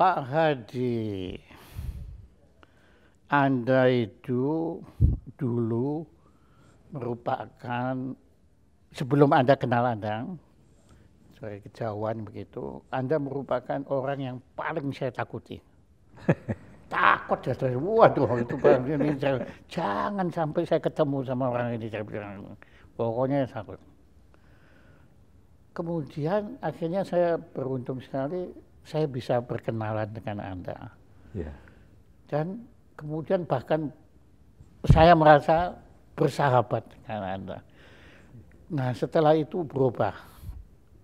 Pak Hadi, Anda itu dulu merupakan, sebelum Anda kenal Anda, saya kejauhan begitu, Anda merupakan orang yang paling saya takuti. Takut ya, waduh itu Bang ini jangan sampai saya ketemu sama orang ini, saya bilang, pokoknya takut. Kemudian akhirnya saya beruntung sekali, saya bisa berkenalan dengan Anda. Ya. Dan kemudian bahkan saya merasa bersahabat dengan Anda. Nah setelah itu berubah.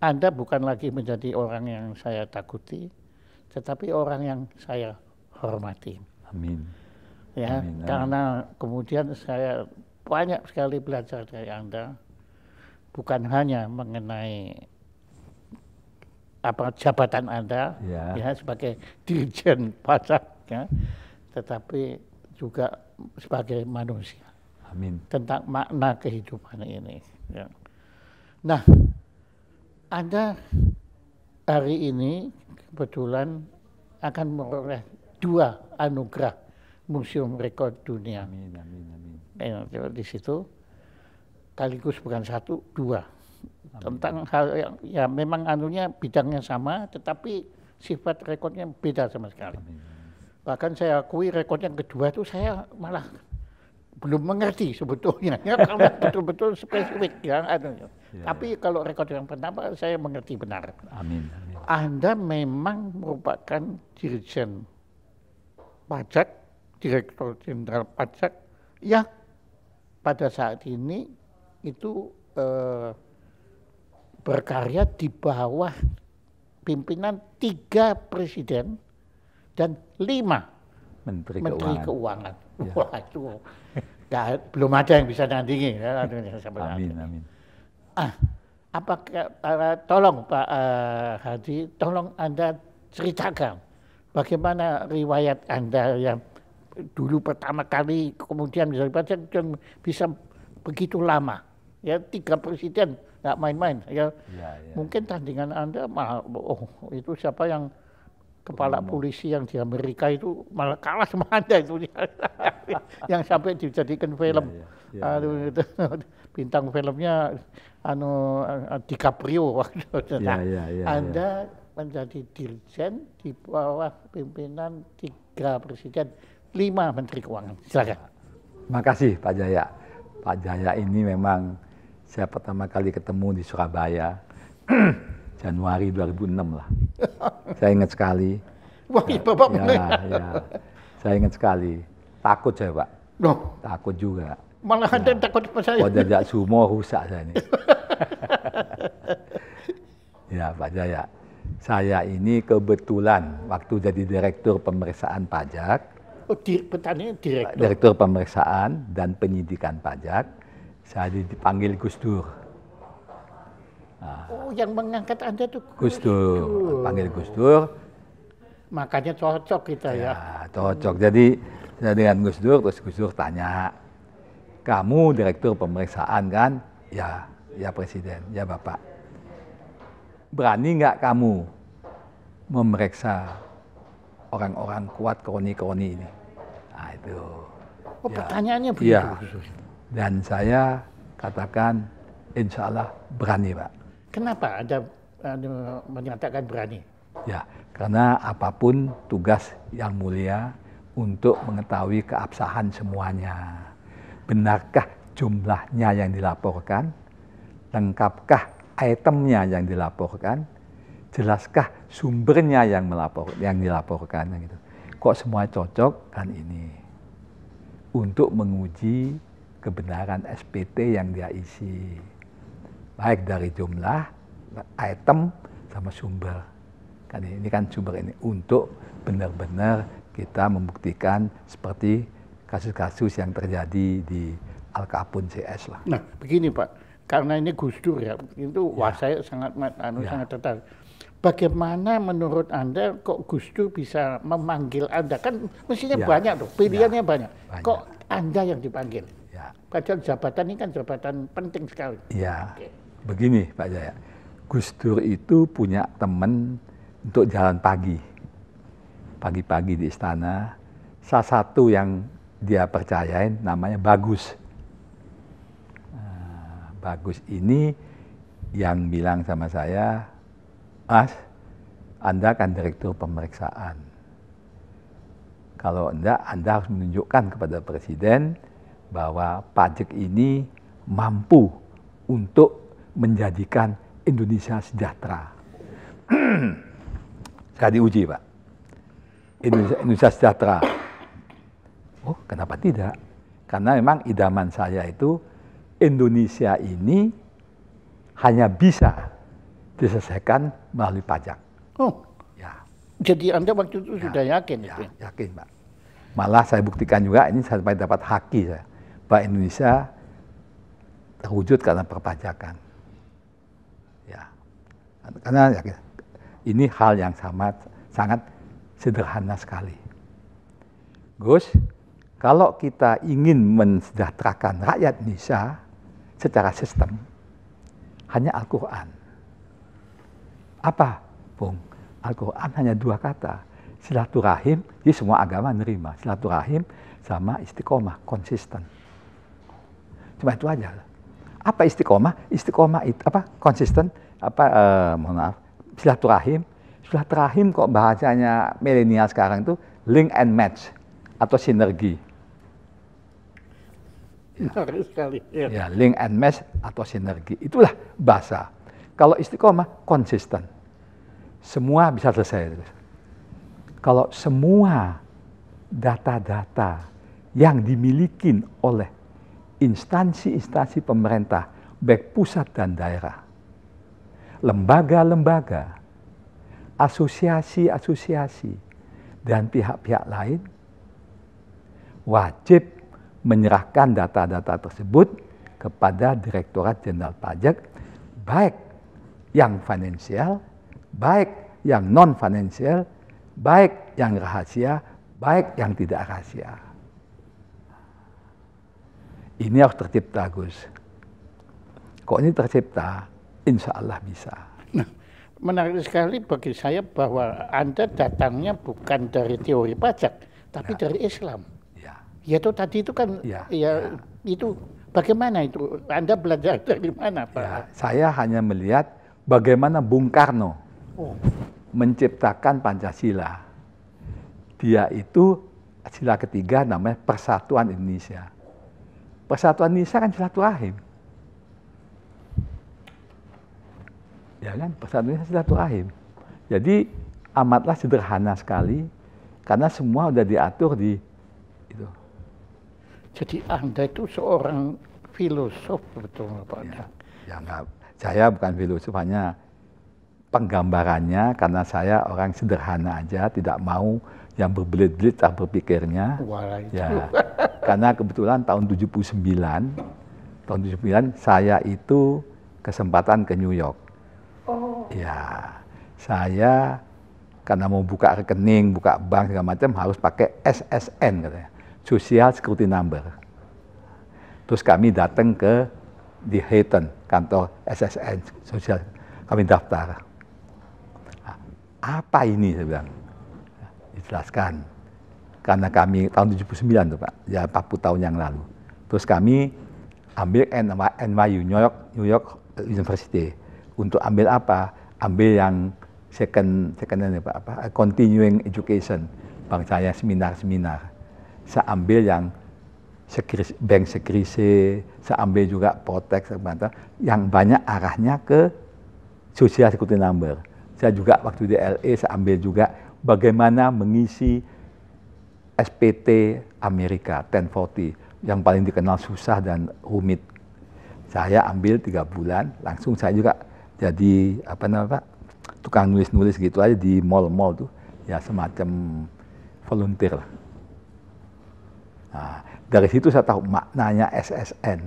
Anda bukan lagi menjadi orang yang saya takuti, tetapi orang yang saya hormati. Amin. Ya, Amin, amin. karena kemudian saya banyak sekali belajar dari Anda, bukan hanya mengenai apa jabatan Anda ya sebagai Dirjen Pajak, ya, tetapi juga sebagai manusia. Amin. Tentang makna kehidupan ini. Ya. Nah, Anda hari ini kebetulan akan memperoleh 2 anugerah Museum Rekor Dunia. Amin, amin, amin. Di situ sekaligus bukan 1, 2. Amin. Tentang hal yang ya memang anunya bidangnya sama, tetapi sifat rekodnya beda sama sekali. Amin. Bahkan saya akui rekod yang kedua itu saya malah belum mengerti sebetulnya, ya karena betul-betul spesifik ya anunya. Ya, tapi ya. Kalau rekod yang pertama saya mengerti benar. Amin, amin. Anda memang merupakan Dirjen Pajak, Direktur Jenderal Pajak yang pada saat ini itu berkarya di bawah pimpinan 3 presiden dan 5 Menteri Keuangan. Ya. Wah itu belum ada yang bisa nandingi. Ya, amin, amin. Apakah tolong Pak Hadi, tolong Anda ceritakan bagaimana riwayat Anda yang dulu pertama kali kemudian bisa begitu lama, ya 3 presiden nggak main-main, ya. Mungkin tandingan Anda malah, itu siapa yang kepala polisi yang di Amerika itu malah kalah sama Anda itu, yang sampai dijadikan film, bintang filmnya DiCaprio waktu itu. Anda menjadi dirjen di bawah pimpinan 3 presiden, 5 Menteri Keuangan. Silakan. Makasih Pak Jaya. Pak Jaya ini memang saya pertama kali ketemu di Surabaya Januari 2006 lah. Saya ingat sekali. Wah, ya, Bapak saya ingat sekali. Takut saya Pak. Loh. Takut juga. Malah Anda takut sama saya. Oh, jajak sumo rusak saya ini. Ya Pak Jaya. Saya ini kebetulan waktu jadi Direktur Pemeriksaan Pajak. Direktur Pemeriksaan dan Penyidikan Pajak. Saya dipanggil Gus Dur. Nah, yang mengangkat Anda tuh Gus Dur. Panggil Gus Dur. Makanya cocok kita ya. Cocok. Jadi saya dengan Gus Dur, terus Gus Dur tanya, kamu Direktur Pemeriksaan kan? Ya Presiden, ya Bapak. Berani nggak kamu memeriksa orang-orang kuat kroni-kroni ini? Nah itu. Pertanyaannya begitu. Ya. Dan saya katakan, insya Allah berani Pak. Kenapa Anda menyatakan berani? Ya, karena apapun tugas yang mulia untuk mengetahui keabsahan semuanya. Benarkah jumlahnya yang dilaporkan? Lengkapkah itemnya yang dilaporkan? Jelaskah sumbernya yang dilaporkan? Gitu. Kok semua cocok? Kan ini. Untuk menguji kebenaran SPT yang dia isi. Baik dari jumlah, item, sama sumber. Kan ini kan sumber ini untuk benar-benar kita membuktikan seperti kasus-kasus yang terjadi di Al-Kapun CS lah. Nah, begini Pak, karena ini Gus Dur ya, itu wah saya sangat tertarik. Bagaimana menurut Anda kok Gus Dur bisa memanggil Anda? Kan mestinya banyak tuh, pilihannya banyak. Kok Anda yang dipanggil? Padahal jabatan ini kan jabatan penting sekali. Iya, begini Pak Jaya. Gus Dur itu punya teman untuk jalan pagi. pagi-pagi di istana, salah satu yang dia percayain namanya Bagus. Nah, Bagus ini yang bilang sama saya, Mas, Anda kan direktur pemeriksaan. Kalau enggak, Anda harus menunjukkan kepada Presiden bahwa pajak ini mampu untuk menjadikan Indonesia sejahtera. Saya diuji, Pak. Indonesia sejahtera. Oh, kenapa tidak? Karena memang idaman saya itu Indonesia ini hanya bisa diselesaikan melalui pajak. Oh, Ya, jadi Anda waktu itu sudah yakin ya, itu? yakin, Pak. Malah saya buktikan juga ini sampai dapat haki saya, bahwa Indonesia terwujud karena perpajakan. Ya, karena yakin, ini hal yang sangat sederhana sekali. Gus, kalau kita ingin mensejahterakan rakyat Indonesia secara sistem, hanya Al-Quran. Apa, Bung? Al-Quran hanya 2 kata. Silaturahim, jadi semua agama nerima. Silaturahim sama istiqomah, konsisten. Cuma itu aja. Apa istiqomah? Istiqomah itu apa? Konsisten. Mohon maaf. Silaturahim. Silaturahim kok bahasanya milenial sekarang itu link and match atau sinergi. Menarik sekali. Ya. Ya, link and match atau sinergi. Itulah bahasa. Kalau istiqomah, konsisten. Semua bisa selesai. Kalau semua data-data yang dimiliki oleh instansi-instansi pemerintah, baik pusat dan daerah, lembaga-lembaga, asosiasi-asosiasi, dan pihak-pihak lain, wajib menyerahkan data-data tersebut kepada Direktorat Jenderal Pajak, baik yang finansial, baik yang non-finansial, baik yang rahasia, baik yang tidak rahasia. Ini harus tercipta, Gus. Kok ini tercipta, insya Allah bisa. Nah, menarik sekali bagi saya bahwa Anda datangnya bukan dari teori pajak, tapi dari Islam. Ya. Yaitu tadi itu kan, itu bagaimana itu? Anda belajar dari mana, Pak? Ya, saya hanya melihat bagaimana Bung Karno menciptakan Pancasila. Dia itu sila ketiga namanya Persatuan Indonesia. Persatuan Indonesia kan silaturahim. Ya kan, Persatuan Indonesia silaturahim. Jadi amatlah sederhana sekali karena semua sudah diatur di itu. Jadi Anda itu seorang filosof betul, Pak? Ya enggak, saya bukan filosof, hanya penggambarannya karena saya orang sederhana aja, tidak mau yang berbelit-belit tak berpikirnya. Wah, itu. Ya, karena kebetulan tahun 79 saya itu kesempatan ke New York. Oh. Ya, saya karena mau buka rekening, buka bank segala macam harus pakai SSN katanya, Social Security Number. Terus kami datang ke di Hayton, kantor SSN, sosial, kami daftar. Apa ini, saya bilang. Dijelaskan. Karena kami tahun 79 tuh Pak, ya 40 tahun yang lalu. Terus kami ambil NYU, New York University. Untuk ambil apa? Ambil yang second Pak, apa? Continuing Education. Bang saya seminar-seminar. Saya ambil yang bank sekrise, saya ambil juga Protek, yang banyak arahnya ke Social Security Number. Saya juga waktu di LA saya ambil juga bagaimana mengisi SPT Amerika 1040 yang paling dikenal susah dan rumit. Saya ambil 3 bulan, langsung saya juga jadi tukang nulis-nulis gitu aja di mall-mall tuh, ya semacam volunteer lah. Nah, dari situ saya tahu maknanya SSN.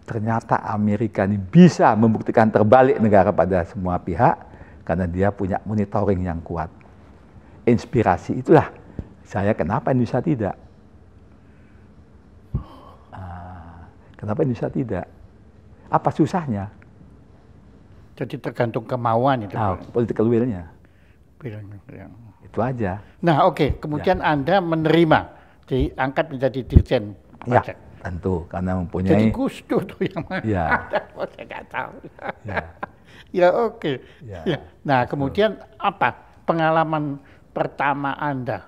Ternyata Amerika ini bisa membuktikan terbalik negara pada semua pihak karena dia punya monitoring yang kuat. Inspirasi itulah saya kenapa Indonesia tidak. Kenapa Indonesia tidak? Apa susahnya? Jadi tergantung kemauan itu. Political will-nya. Itu aja. Nah, oke. Kemudian Anda menerima, diangkat menjadi Dirjen Ya, Pajak. tentu karena Jadi mempunyai. Gus Dur tuh yang mana? Ya. Saya nggak tahu. Ya. Ya, oke. Ya. Ya. Nah, kemudian apa pengalaman pertama Anda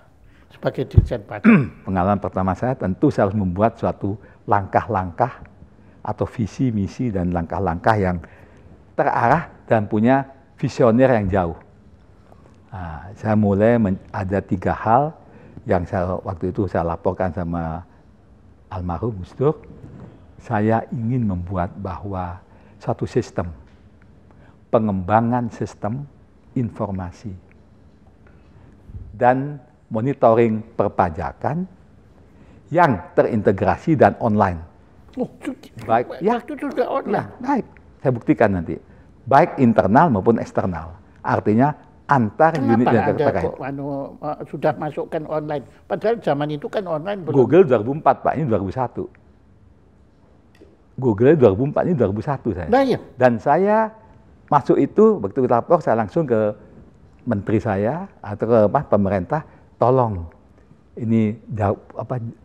sebagai Dirjen Pajak? Pengalaman pertama saya tentu saya harus membuat suatu langkah-langkah atau visi, misi, dan langkah-langkah yang terarah dan punya visioner yang jauh. Nah, saya mulai ada 3 hal yang waktu itu saya laporkan sama almarhum Gus Dur. Saya ingin membuat bahwa satu sistem, pengembangan sistem informasi dan monitoring perpajakan yang terintegrasi dan online. Oh, Baik, ya, itu sudah online. ya, baik. Saya buktikan nanti. Baik internal maupun eksternal. Artinya antar unit Kenapa yang Anda terkait. kok sudah masukkan online? Padahal zaman itu kan online belum. Google 2004 Pak, ini 2001. Google 2004, ini 2001 saya. Nah, iya. Dan saya masuk itu, waktu lapor saya langsung ke menteri saya atau ke pemerintah, tolong ini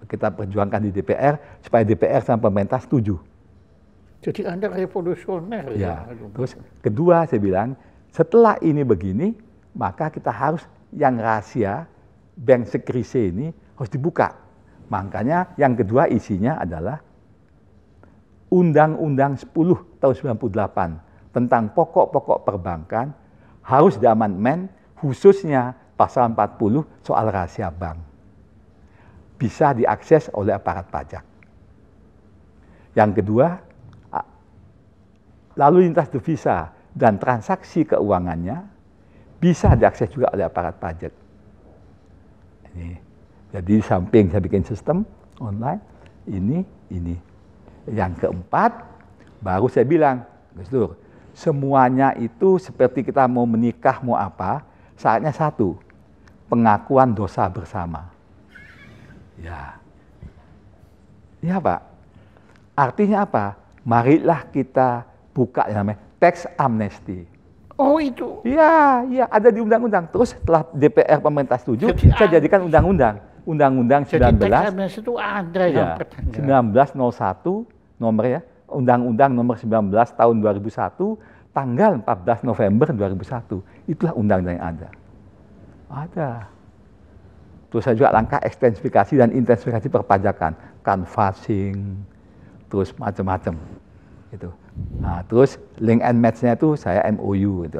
kita perjuangkan di DPR supaya DPR sama pemerintah setuju. Jadi Anda revolusioner. Ya. Terus kedua saya bilang, setelah ini begini, maka kita harus yang rahasia bank sekrise ini harus dibuka. Makanya yang kedua isinya adalah Undang-Undang 10 tahun 98 tentang pokok-pokok perbankan harus diamandemen, khususnya pasal 40 soal rahasia bank. Bisa diakses oleh aparat pajak. Yang kedua, lalu lintas devisa dan transaksi keuangannya bisa diakses juga oleh aparat pajak. Ini. Jadi di samping saya bikin sistem online, ini. Yang keempat, baru saya bilang, Gus Dur, semuanya itu seperti kita mau menikah, mau apa, saatnya satu, pengakuan dosa bersama. Ya. Ya Pak. Artinya apa? Marilah kita buka yang namanya tax amnesty. Oh itu. Iya, ada di undang-undang. Terus setelah DPR pemerintah setuju, saya jadikan undang-undang. Undang-Undang 19. Jadi tax amnesty itu ada yang ya, 1901 nomornya, Undang-Undang nomor 19 tahun 2001, tanggal 14 November 2001. Itulah undang-undang yang ada. Ada. Terus saya juga langkah ekstensifikasi dan intensifikasi perpajakan, canvassing, terus macam-macam. Gitu. Nah, terus link and match-nya itu saya MOU gitu.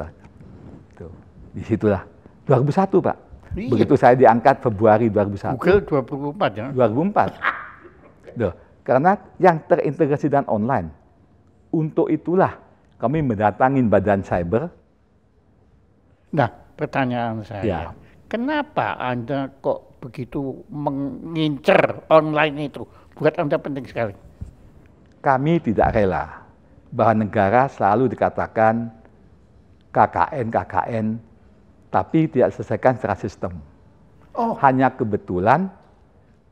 Tuh. Disitulah 2001 Pak. Iya. Begitu saya diangkat Februari 2001. Google 2004 ya? 2004. Duh. Karena yang terintegrasi dan online. Untuk itulah kami mendatangin Badan Cyber. Nah, pertanyaan saya. Ya. Kenapa Anda kok begitu mengincar online itu? Buat Anda penting sekali. Kami tidak rela bahwa negara selalu dikatakan KKN, tapi tidak selesaikan secara sistem. Oh. Hanya kebetulan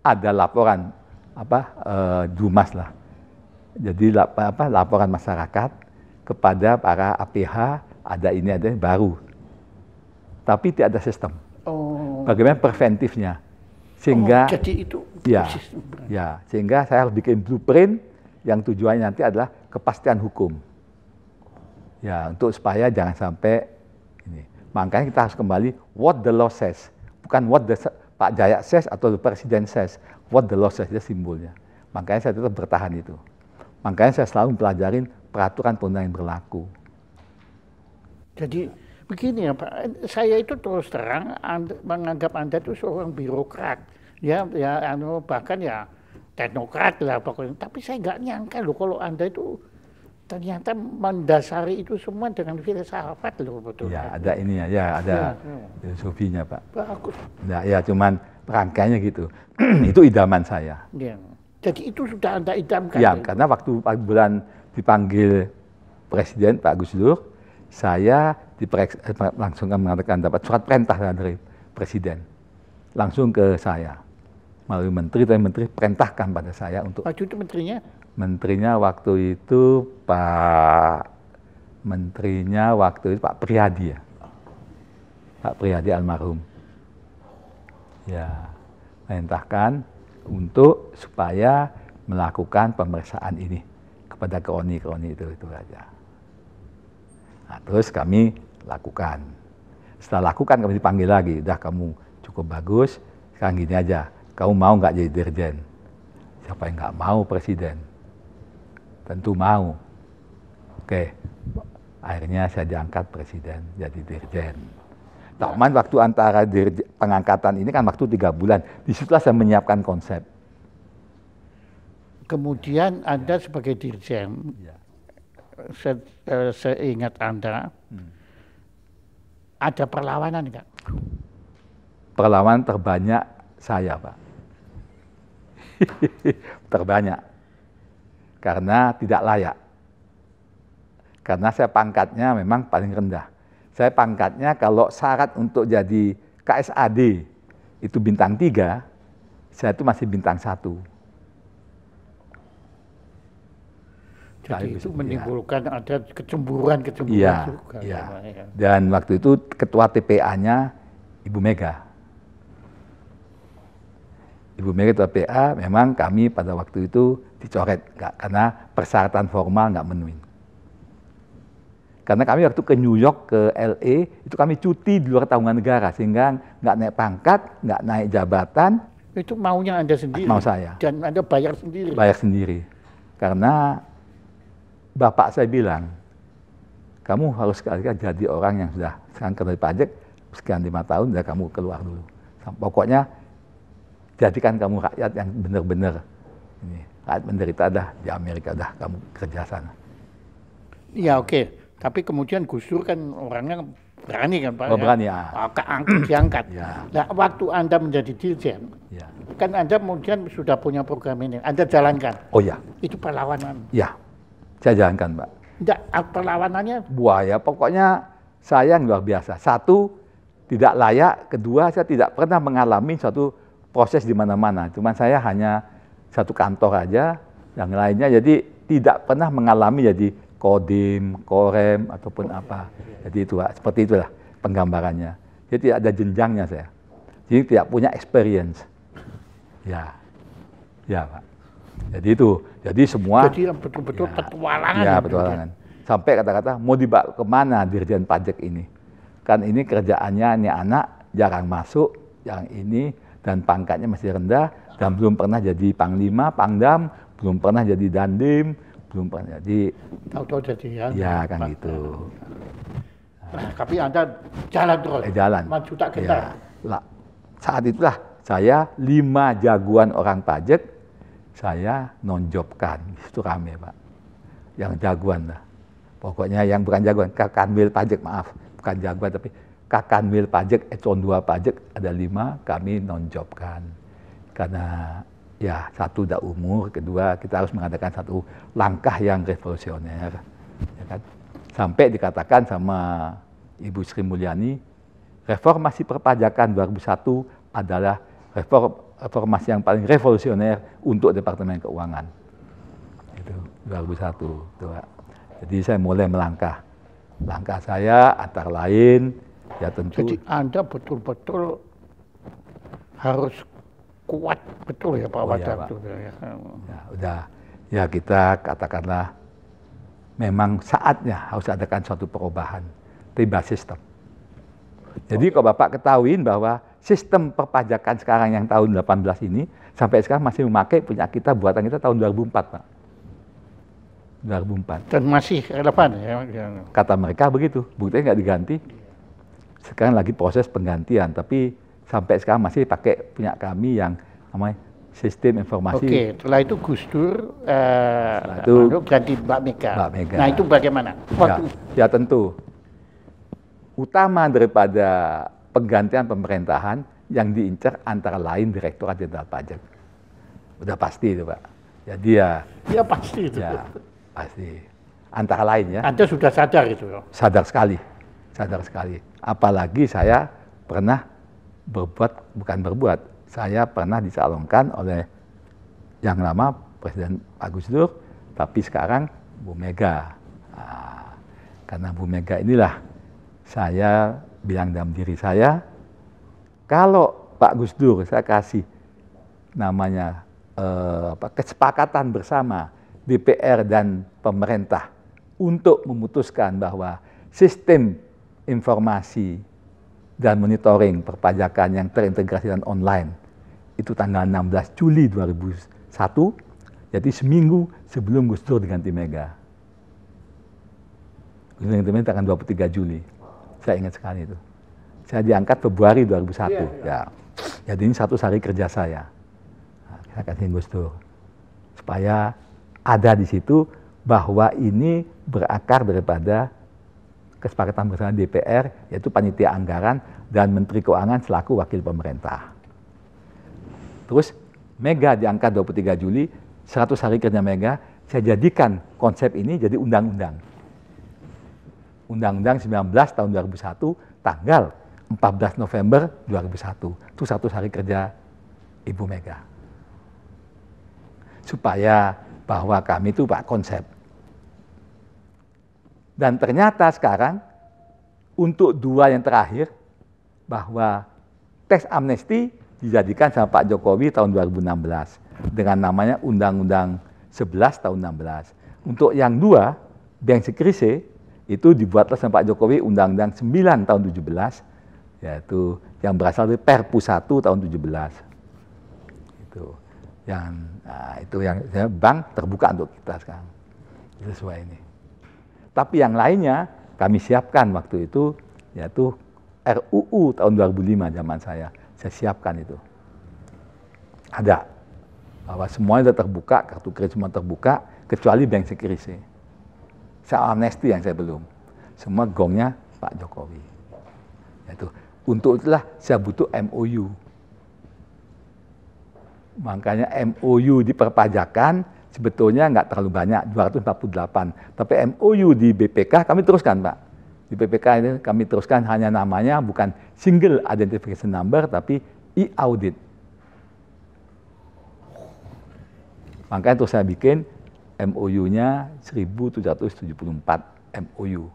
ada laporan Dumas lah. Jadi laporan masyarakat kepada para APH, ada ini baru. Tapi tidak ada sistem. Oh. Bagaimana preventifnya? Sehingga jadi itu sehingga saya harus bikin blueprint yang tujuannya nanti adalah kepastian hukum. Ya, untuk supaya jangan sampai ini. Makanya kita harus kembali what the law says, bukan what the Pak Jaya says atau the Presiden says, what the law says, itu simbolnya. Makanya saya tetap bertahan itu. Makanya saya selalu mempelajarin peraturan perundang yang berlaku. Jadi begini ya Pak, saya itu terus terang menganggap Anda itu seorang birokrat, bahkan ya teknokrat lah pokoknya. Tapi saya nggak nyangka loh kalau Anda itu ternyata mendasari itu semua dengan filsafat loh betul. Ya ada ini ya ada filosofinya Pak. Bagus. Nah, ya cuman rangkaiannya gitu. Itu idaman saya. Ya. Jadi itu sudah Anda idamkan. Ya, karena waktu bulan dipanggil Presiden Pak Gus Dur, saya langsung mengatakan dapat surat perintah dari Presiden. Langsung ke saya. Melalui menteri, tapi menteri perintahkan pada saya untuk... Waktu itu menterinya? Menterinya waktu itu Pak Priyadi ya. Pak Priyadi almarhum. Ya, merintahkan untuk supaya melakukan pemeriksaan ini kepada kroni-kroni itu aja. Nah, terus kami lakukan. Setelah lakukan kami dipanggil lagi, udah kamu cukup bagus, sekarang gini aja, kamu mau nggak jadi dirjen? Siapa yang nggak mau presiden? Tentu mau. Oke, akhirnya saya diangkat presiden jadi dirjen. Taman waktu antara pengangkatan ini kan waktu 3 bulan. Disitulah saya menyiapkan konsep. Kemudian Anda sebagai dirjen, Ya. seingat Anda, ada perlawanan enggak? Perlawanan terbanyak saya, Pak. Terbanyak. Karena tidak layak. Karena saya pangkatnya memang paling rendah. Saya pangkatnya kalau syarat untuk jadi KSAD itu bintang 3, saya itu masih bintang 1. Jadi itu menimbulkan ada kecemburuan Iya, juga. iya. Ya. Dan waktu itu ketua TPA-nya Ibu Mega. Ibu Mega ketua PA, memang kami pada waktu itu dicoret, karena persyaratan formal nggak memenuhi. Karena kami waktu ke New York, ke LA, itu kami cuti di luar tanggungan negara, sehingga nggak naik pangkat, nggak naik jabatan. Itu maunya Anda sendiri? Mau saya. Dan Anda bayar sendiri? Bayar sendiri. Karena bapak saya bilang, kamu harus sekali-kali jadi orang yang sudah sekarang kena pajak, sekian 5 tahun, dan kamu keluar dulu. Pokoknya, jadikan kamu rakyat yang benar-benar. Rakyat menderita dah di Amerika, dah kamu kerja sana. Iya, oke. Tapi kemudian Gus Dur kan orangnya berani kan Pak? Oh, berani ya. Diangkat. Ya. Nah, waktu Anda menjadi dirjen, Ya. kan Anda kemudian sudah punya program ini, Anda jalankan. Oh ya. Itu perlawanan. Ya, saya jalankan, Mbak. Enggak, perlawanannya Buaya, pokoknya saya yang luar biasa. 1, tidak layak. 2, saya tidak pernah mengalami suatu proses di mana-mana. Cuman saya hanya satu kantor aja, yang lainnya jadi tidak pernah mengalami jadi kodim, korem, ataupun apa. Jadi itu, Pak, seperti itulah penggambarannya. Jadi tidak ada jenjangnya saya. Jadi tidak punya experience. Ya, ya Pak. Jadi itu, jadi semua. jadi betul-betul petualangan. Ya, petualangan. Sampai kata-kata mau dibawa kemana dirjen pajak ini? Kan ini kerjaannya ini anak jarang masuk, yang ini dan pangkatnya masih rendah dan belum pernah jadi panglima, pangdam, belum pernah jadi dandim, belum pernah jadi. Tahu-tahu jadi Ya kan gitu. Nah, tapi Anda jalan terus. Jalan. Maju tak gentar. Ya, saat itulah saya 5 jagoan orang pajak saya nonjobkan. Itu rame, Pak. Yang jagoan lah. Pokoknya yang bukan jagoan, Kakanwil pajak, maaf. Bukan jagoan, tapi Kakanwil pajak, Econ 2 pajak, ada 5, kami nonjobkan. Karena ya 1 udah umur, 2 kita harus mengadakan satu langkah yang revolusioner. Ya kan? Sampai dikatakan sama Ibu Sri Mulyani, reformasi perpajakan 2001 adalah reformasi yang paling revolusioner untuk Departemen Keuangan. Itu 2001. Itu, Pak. Jadi saya mulai melangkah. Langkah saya antara lain, ya tentu. Jadi Anda betul-betul harus kuat betul ya Pak Wadab. Ya, udah. Ya kita katakanlah memang saatnya harus adakan suatu perubahan. Berbasis sistem. Jadi kalau Bapak ketahuin bahwa sistem perpajakan sekarang yang tahun 18 ini sampai sekarang masih memakai punya kita, buatan kita tahun 2004, Pak. 2004. Dan masih relevan ya. Kata mereka begitu, buktinya nggak diganti. Sekarang lagi proses penggantian, tapi sampai sekarang masih pakai punya kami yang namanya sistem informasi. Oke, setelah itu Gus Dur ganti Mbak Mega. Mbak Mega. Nah itu bagaimana? Ya tentu. Utama daripada penggantian pemerintahan yang diincar antara lain Direktorat Jenderal Pajak. Udah pasti itu, Pak. Jadi ya. Ya pasti itu. Ya, pasti. Antara lain ya. Anda sudah sadar itu? Sadar sekali. Sadar sekali. Apalagi saya pernah saya pernah dicalonkan oleh yang lama Presiden Pak Gus Dur, tapi sekarang Bu Mega. Nah, karena Bu Mega inilah saya bilang dalam diri saya, kalau Pak Gus Dur saya kasih namanya kesepakatan bersama DPR dan pemerintah untuk memutuskan bahwa sistem informasi dan monitoring perpajakan yang terintegrasi dan online itu tanggal 16 Juli 2001, jadi seminggu sebelum Gus Dur diganti Mega. Gus Dur diganti Mega tanggal 23 Juli, saya ingat sekali itu. Saya diangkat Februari 2001, ya. Jadi ini 1 hari kerja saya. Nah, saya kasih Gus Dur supaya ada di situ bahwa ini berakar daripada kesepakatan bersama DPR, yaitu panitia anggaran dan Menteri Keuangan selaku wakil pemerintah. Terus Mega diangkat 23 Juli, 100 hari kerja Mega, saya jadikan konsep ini jadi undang-undang. Undang-undang 19 tahun 2001, tanggal 14 November 2001. Itu 100 hari kerja Ibu Mega. Supaya bahwa kami itu Pak konsep. Dan ternyata sekarang untuk 2 yang terakhir bahwa teks amnesti dijadikan sama Pak Jokowi tahun 2016 dengan namanya Undang-Undang 11 tahun 16. Untuk yang 2, Bank Sekrise itu dibuatlah sama Pak Jokowi Undang-Undang 9 tahun 17, yaitu yang berasal dari Perpu 1 tahun 17. Itu yang bank terbuka untuk kita sekarang. Sesuai ini. Tapi yang lainnya kami siapkan waktu itu, yaitu RUU tahun 2005 zaman saya siapkan itu. Ada, bahwa semuanya sudah terbuka, kartu kredit semua terbuka, kecuali Bank Sekrise. Saya amnesti yang saya belum. Semua gongnya Pak Jokowi. Yaitu, untuk itulah saya butuh MOU. Makanya MOU di perpajakan, sebetulnya nggak terlalu banyak, 248. Tapi MOU di BPK kami teruskan, Pak. Di BPK ini kami teruskan hanya namanya bukan Single Identification Number, tapi e-audit. Makanya terus saya bikin MOU-nya 1774 MOU.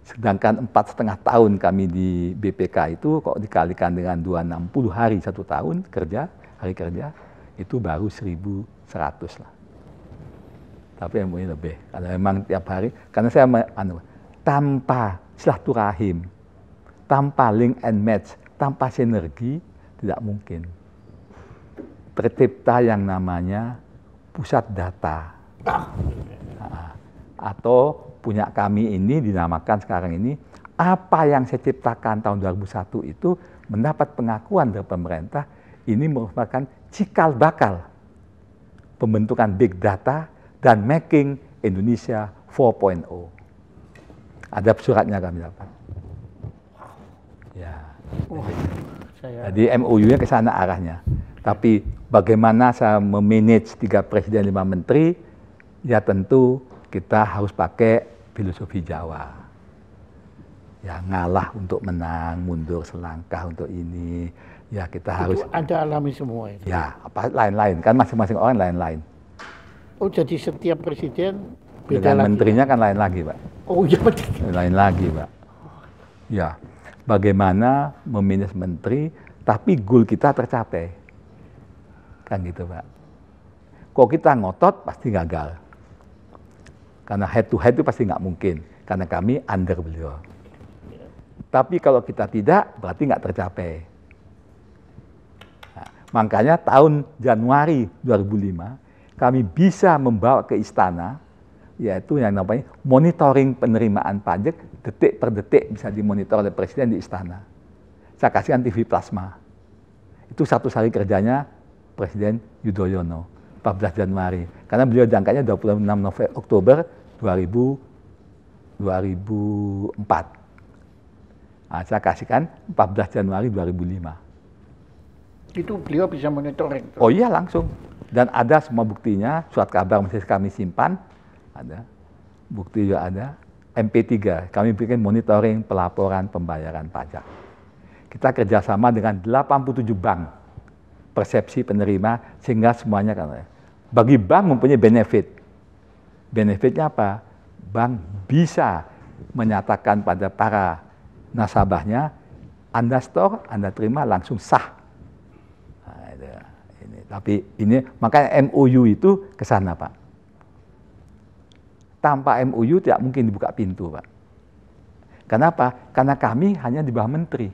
Sedangkan 4,5 tahun kami di BPK itu, kok dikalikan dengan 260 hari 1 tahun kerja, hari kerja, itu baru 1.100 lah. Tapi MOU lebih, karena memang tiap hari, karena saya tanpa silaturahim, tanpa link and match, tanpa sinergi, tidak mungkin tercipta yang namanya pusat data. Atau punya kami ini dinamakan sekarang ini, apa yang saya ciptakan tahun 2001 itu mendapat pengakuan dari pemerintah, ini merupakan cikal bakal pembentukan big data dan making Indonesia 4.0. Ada suratnya kami dapat. Ya. Jadi MOU-nya ke sana arahnya. Tapi bagaimana saya memanage 3 presiden 5 menteri, ya tentu kita harus pakai filosofi Jawa. Ya ngalah untuk menang, mundur selangkah untuk ini. Ya kita harus. Itu Anda alami semua itu? Ya, apa lain-lain kan masing-masing orang lain-lain. Oh jadi setiap presiden beda dengan lagi? Menterinya kan lain lagi, Pak. Oh iya betul. Lain lagi, Pak. Ya, bagaimana memanage menteri, tapi goal kita tercapai. Kan gitu, Pak. Kalau kita ngotot, pasti gagal. Karena head to head itu pasti nggak mungkin. Karena kami under beliau. Tapi kalau kita tidak, berarti nggak tercapai. Nah, makanya tahun Januari 2005, kami bisa membawa ke istana, yaitu yang namanya monitoring penerimaan pajak, detik per detik bisa dimonitor oleh Presiden di istana. Saya kasihkan TV plasma. Itu 1 hari kerjanya Presiden Yudhoyono, 14 Januari. Karena beliau diangkatnya 26 Oktober 2004. Nah, saya kasihkan 14 Januari 2005. Itu beliau bisa monitoring? Oh iya langsung. Dan ada semua buktinya, surat kabar masih kami simpan. Ada, bukti juga ada, MP3, kami bikin monitoring pelaporan pembayaran pajak. Kita kerjasama dengan 87 bank, persepsi penerima, sehingga semuanya kan. Bagi bank mempunyai benefit. Benefitnya apa? Bank bisa menyatakan pada para nasabahnya, Anda store, Anda terima langsung sah. Nah, ini. Tapi ini makanya MOU itu ke sana, Pak. Tanpa MOU tidak mungkin dibuka pintu, Pak. Kenapa? Karena kami hanya di bawah menteri.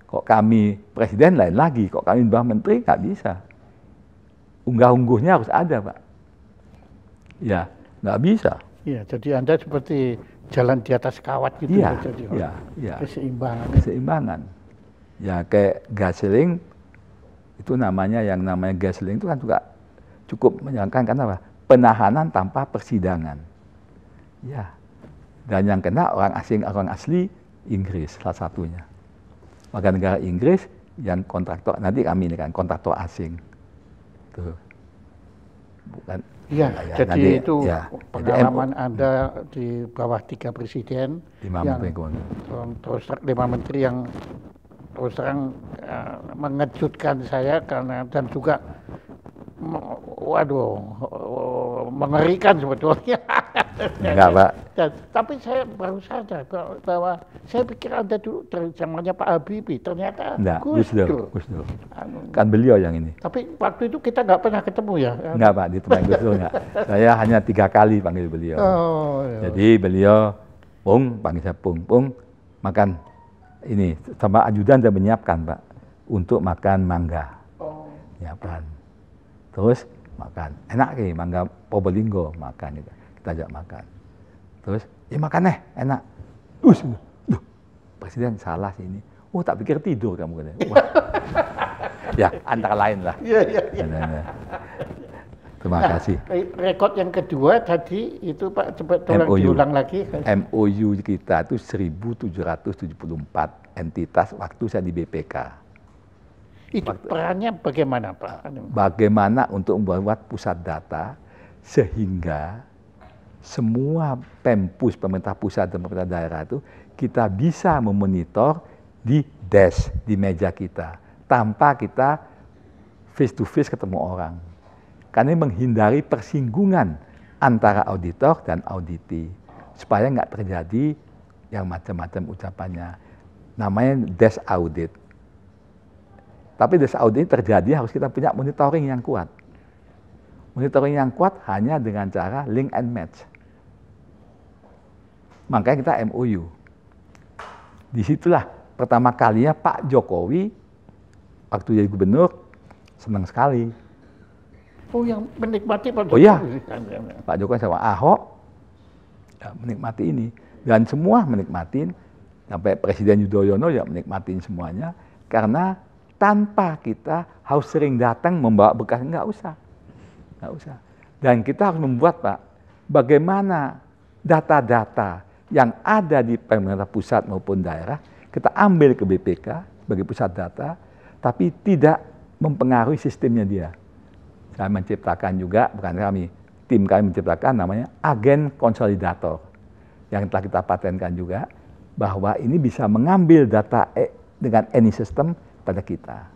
Kok kami presiden lain lagi, kok kami di bawah menteri nggak bisa. Unggah-ungguhnya harus ada, Pak. Ya, nggak bisa. Iya, jadi Anda seperti jalan di atas kawat gitu. Iya, jadi, iya. Keseimbangan. Keseimbangan. Ya kayak gaseling, itu namanya gaseling itu kan juga cukup menyenangkan karena apa? Penahanan tanpa persidangan. Ya. Dan yang kena orang asing, orang asli Inggris salah satunya. Warga negara Inggris yang kontraktor, nanti kami ini kan kontraktor asing. Tuh. Bukan. Iya, ya, jadi nanti, itu ya, pengalaman Anda di bawah 3 presiden, 5 yang menteri terus 5 menteri yang terus terang mengejutkan saya karena dan juga mengerikan sebetulnya. Enggak, Pak. Tapi saya baru sadar bahwa saya pikir Anda dulu zamannya Pak Habibie, ternyata Gus Dur. Kan beliau yang ini. Tapi waktu itu kita nggak pernah ketemu ya? Enggak, Pak, ditemani Gus Dur enggak. Saya hanya 3 kali panggil beliau. Oh, iya. Jadi beliau, panggil saya Pung, makan ini sama ajudan sudah menyiapkan, Pak, untuk makan mangga. Nyiapkan. Terus makan, enak nih mangga Probolinggo, makan gitu. Kita ajak makan. Terus, ya makan enak. Presiden salah sih ini. Oh, tak pikir tidur kamu katanya. Ya, antara lain lah. Iya. Terima kasih. Rekod yang kedua tadi itu Pak, coba tolong diulang lagi. MOU kita itu 1774 entitas waktu saya di BPK. Itu perannya bagaimana, Pak? Bagaimana untuk membuat pusat data sehingga semua Pempus, pemerintah pusat dan pemerintah daerah itu kita bisa memonitor di desk, di meja kita, tanpa kita face to face ketemu orang. Karena menghindari persinggungan antara auditor dan auditi, supaya nggak terjadi yang macam-macam ucapannya. Namanya desk audit. Tapi desk audit terjadi harus kita punya monitoring yang kuat. Monitoring yang kuat hanya dengan cara link and match. Makanya kita MOU. Disitulah pertama kalinya Pak Jokowi waktu jadi gubernur senang sekali. Oh, yang menikmati Pak Oh Jokowi. iya, Pak Jokowi sama Ahok ya, menikmati ini. Dan semua menikmatin, sampai Presiden Yudhoyono ya menikmatin semuanya. Karena tanpa kita harus sering datang membawa bekas, nggak usah. Dan kita harus membuat, Pak, bagaimana data-data yang ada di pemerintah pusat maupun daerah, kita ambil ke BPK sebagai pusat data, tapi tidak mempengaruhi sistemnya dia. Saya menciptakan juga, bukan kami, tim kami menciptakan namanya agen konsolidator, yang telah kita patenkan juga, bahwa ini bisa mengambil data dengan any system pada kita,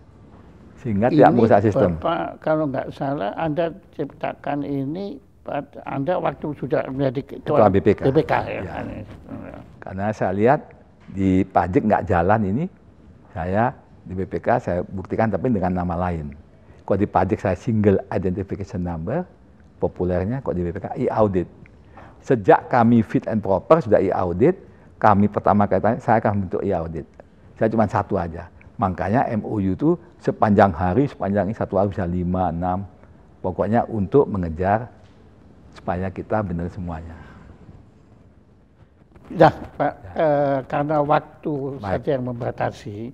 sehingga tidak merusak sistem. Bapak, kalau nggak salah, Anda ciptakan ini, Anda waktu sudah menjadi ketua BPK ya? Karena saya lihat di pajak nggak jalan ini, saya di BPK saya buktikan tapi dengan nama lain. Kalau di pajak saya single identification number, populernya kok di BPK e-audit. Sejak kami fit and proper sudah e-audit, kami pertama kali tanya, saya akan bentuk e-audit. Saya cuma satu aja. Makanya MOU itu sepanjang hari, sepanjang ini satu hari bisa 5, 6. Pokoknya untuk mengejar supaya kita benar semuanya. Ya, Pak, karena waktu saja yang membatasi,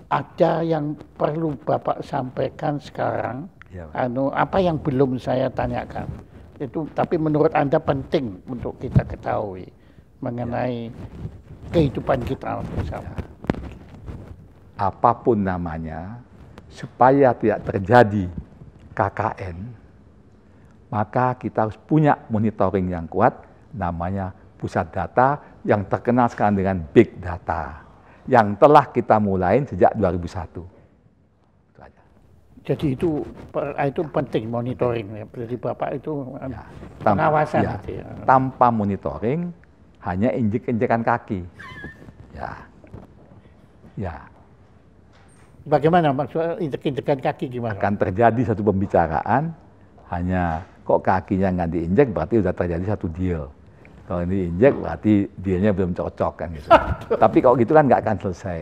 ada yang perlu Bapak sampaikan sekarang, apa yang belum saya tanyakan. Itu, tapi menurut Anda penting untuk kita ketahui mengenai kehidupan kita bersama. Apapun namanya, supaya tidak terjadi KKN, maka kita harus punya monitoring yang kuat, namanya pusat data yang terkenal sekarang dengan big data, yang telah kita mulai sejak 2001. Itu aja. Jadi itu penting monitoring, ya. Jadi Bapak itu pengawasan. Tanpa monitoring, hanya injek-injekan kaki. Ya. Bagaimana maksud injek-injekan kaki gimana? Akan terjadi satu pembicaraan, hanya kok kakinya nggak diinjek berarti sudah terjadi satu deal. Kalau ini injek berarti dealnya belum cocok kan gitu. Tapi kalau gitu kan nggak akan selesai.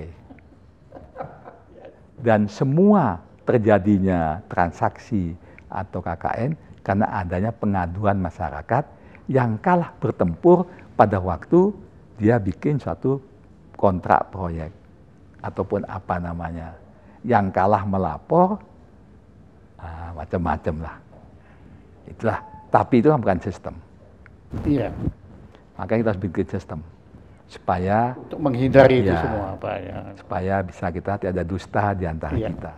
Dan semua terjadinya transaksi atau KKN karena adanya pengaduan masyarakat yang kalah bertempur pada waktu dia bikin suatu kontrak proyek ataupun apa namanya. Yang kalah melapor, macam-macam lah. Itulah. Tapi itu kan bukan sistem. Iya. Makanya kita harus bikin sistem supaya untuk menghindari itu semua, Pak. Ya. Supaya bisa kita tidak ada dusta di antara kita.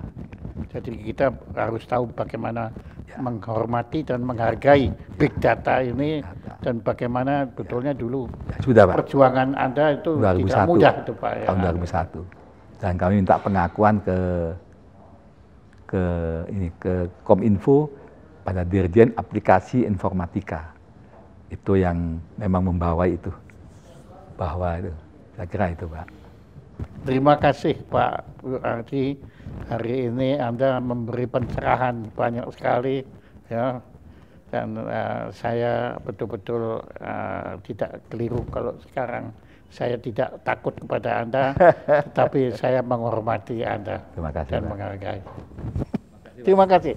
Jadi kita harus tahu bagaimana menghormati dan menghargai big data ini dan bagaimana betulnya dulu sudah, Pak. Perjuangan Anda itu 2001, tidak mudah itu, Pak. Ya. Tahun 2001. Dan kami minta pengakuan ke Kominfo pada Dirjen Aplikasi Informatika. Itu yang memang membawa itu. Bahwa itu. Saya kira itu, Pak. Terima kasih, Pak Ardi. Hari ini Anda memberi pencerahan banyak sekali, ya. Dan saya betul-betul tidak keliru kalau sekarang saya tidak takut kepada Anda, tetapi saya menghormati Anda. Terima kasih, dan Pak. menghargai. Terima kasih.